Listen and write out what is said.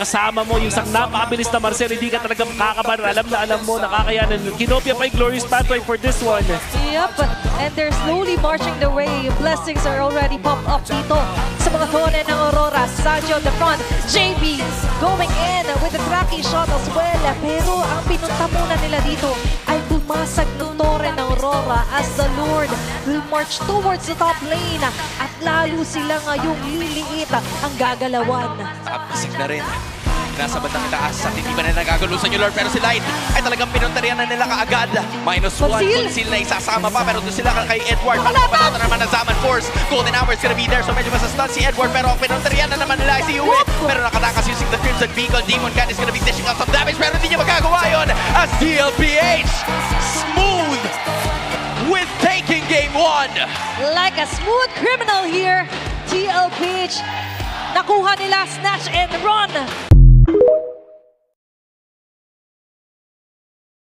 Kasama mo yung isang napakabilis na Marcel, hindi ka talaga makakaban. Alam mo, nakakayanan. Kinopia pa yung Glorious Pathway for this one. Yep, and they're slowly marching their way. Blessings are already popped up dito sa mga tone ng Aurora. Sancho the front, JB going in with the tracking shot as well. Pero ang pinunta muna nila dito ay bumasag ng tore ng Aurora as the Lord will march towards the top lane. At lalo sila ngayong liliit ang gagalawan. Pasig na rin. Nasa bandang taas at hindi ba na nagagulusan yung Lord, pero si Light ay talagang pinunterian na nila kaagad. -1, Conceal na isasama pa, pero doon sila kay Edward. Panata naman ng Zaman Force. Golden Hour's gonna be there, so medyo masastun si Edward, pero ang pinunterian na naman nila ay si Uwe. Pero nakatakas using the Crimson Beacon. Demon Cat is gonna be dishing out some damage, pero hindi niya magagawa yun as DLPH smooth with taking game 1. Like a smooth criminal here, TLPH nakuha nila snatch and run.